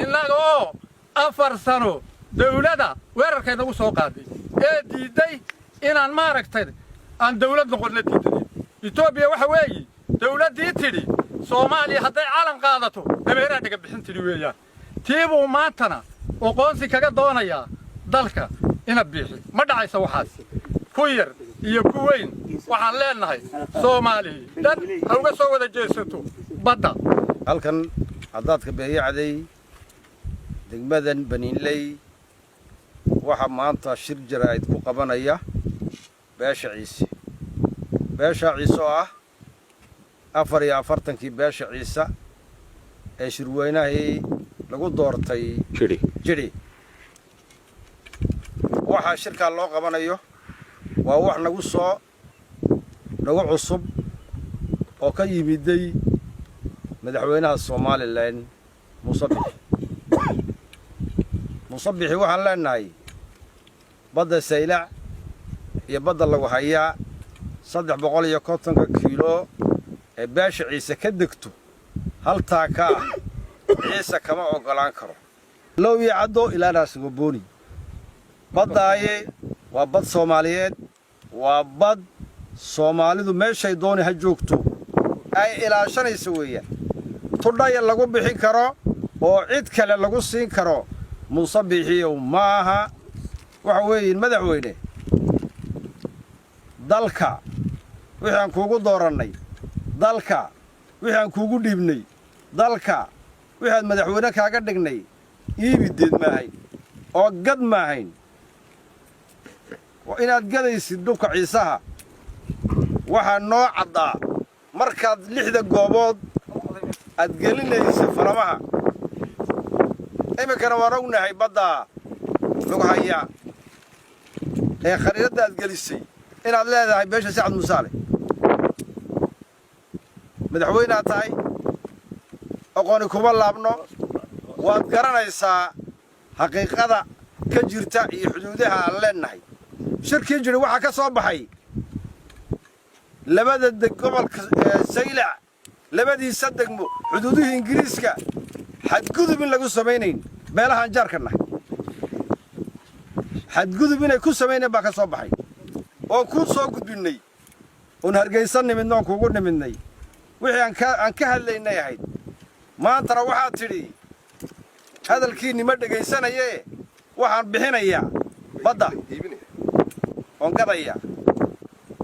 إننا أفر سنو دولة ويرك يدو سوق هذه دي إن ما ركتين عن دولة نقول نتيجة إثيوبيا وحوي دولة دي تري سومالي حتى عالم قادته دميرة تقبحين تري ويا تيبو ماتنا وقونسي كذا دونا يا ذلك إن بيحي ما دعي سو حاس كوير يكوين وحلنا هاي سومالي ده هو سو ده جيسته بدأ halkan haddaad ka beeyacday degmadan baniinley waxa maanta shir jaraa'id ku qabanaya beesha ciise oo ah 44kii beesha ciise ee shirweynahii lagu doortay jiri waxa shirka loo qabanayo waa wax nagu cusub oo ka yimiday madaxweynaha Soomaaliland Muuse Biixi waxaan leenahay badda Saylac iyo badda lagu hayaa 350 kiilo ee beesha ciise ka degto hal taaka ciise kama ogolaan karo loo yacdo ilaa naas gobooni badaaye waa bad Soomaaliyeed waa bad Soomaalidu meeshay dooni ha joogto ay ilaashanayso weeyaan tudhaya lagu bixin karo oo cid kale lagu siin karo Muuse Biixi maaha waxa weeyeen madaxweyne dalka waxaan kuugu dooranay dalka waxaan kuugu dhiibnay dalka waxaan madaxweyne kaaga dhignay iibideed maahay oo gad maahayn waa inaad gadaysid dhulka ciisaha waxa noo cadaa markaad 6 goobood aad gelinaysa faramaha imikana waan ognahay badda lagu hayaa ee khariidada aad gelisay inaad leedahay beesha Sacad Musaale madaxweynaha tahay aqooni kuma laabno waad garanaysaa xaqiiqada ka jirta iyo xuduudaha aan leenahay shirkii jiri waxa ka soo baxay labada gobolka Saylac labadiisa degmo xuduudaha Ingiriiska xadgudub in lagu sameeyay meelaha jaarkana xadgudub inay ku sameeyeen baa ka soo baxay oo ku soo gudbinay oo hargeysan nimidno kuugu nimidnay wixii aan ka hadlaynay ahayd maanta waxa tiri hadalkii nima dhageysanaye waxaan bixinayaa badda on gadaya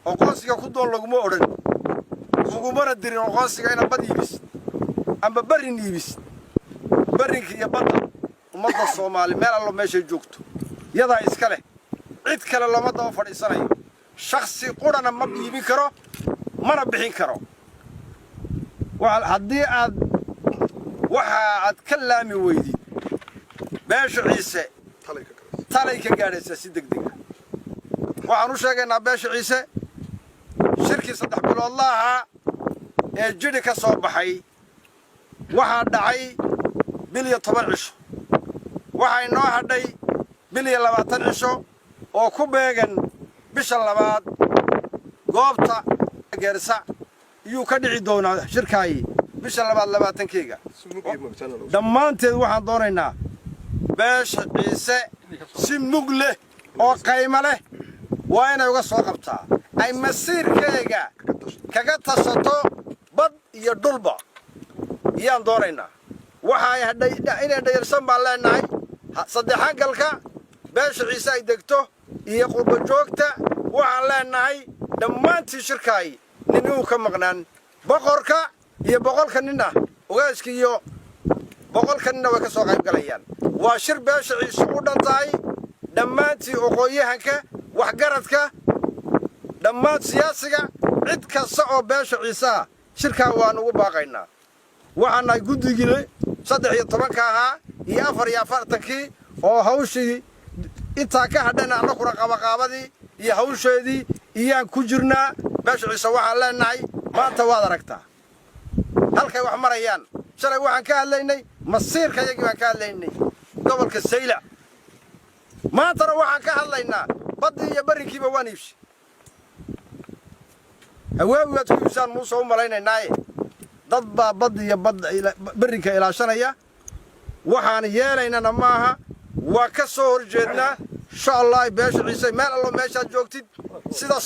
oo qoonsiga ku doon laguma oran ugu mara dirin oo qoonsiga ina bad iibis amba barin iibis barinka iyo badda ummadda Soomaali meel alla meesha joogto yada iska leh cid kale lama daba fadhiisanayo shakhsi qurana ma iibin karo mana bixin karo haddii aad ka laami weydid beesha ciise talay ka gaadhaysa si degdeg waxaan u sheegaynaa beesha ciise shirkii 3 bilood laha ee jiri ka soo baxay waxa dhacay bil 10 cisho waxa inoo hadhay bil 20 cisho oo ku beegan bisha labaad goobta Geersa iyo ka dhici doona shirkaay bisha labaad 20-keega dhammaanteed waxaan doonaynaa beesha ciise si mug leh oo qaymo leh waa inay uga soo qabtaa ay masiirkeega kaga tasato bad iyo dhulba iyaan doonaynaa waxa ay hadhay inay dhayirsan baa leenahay saddexan galka beesha ciise ay degto iyo qurbo joogta waxaan leenahay dhammaantii shirkaay ninuu ka maqnaan boqorka iyo boqolka ninna ogaaska iyo boqolka ninna way ka soo qayb galayaan waa shir beesha ciise u dhantahay dhammaantii aqoonyahanka waxgaradka dhammaan siyaasiga cid kasta oo beesha ciise shirka waan ugu baaqaynaa waxaan ay guddigii 13 ahaa iyo 44kii oo hawshii inta ka hadhana anaguna qabaqaabadii iyo hawsheedii iyaan ku jirnaa beesha ciise waxaan leenahay maanta waad aragtaa halkay wax marayaan shalay waxaan ka hadlaynay masiirka iyagii baan ka hadlaynay gobolka Saylac maanta waxaan ka hadlaynaa badda iyo barinkiiba waan iibsi hawaawi waad ku iibsaan Muuse u malaynaynaa dad baa badda iyo barinka ilaashanaya waxaan yeelaynana maaha waa ka soo horjeednaa insha allah beesha ciise meel allo meeshaad joogtid sida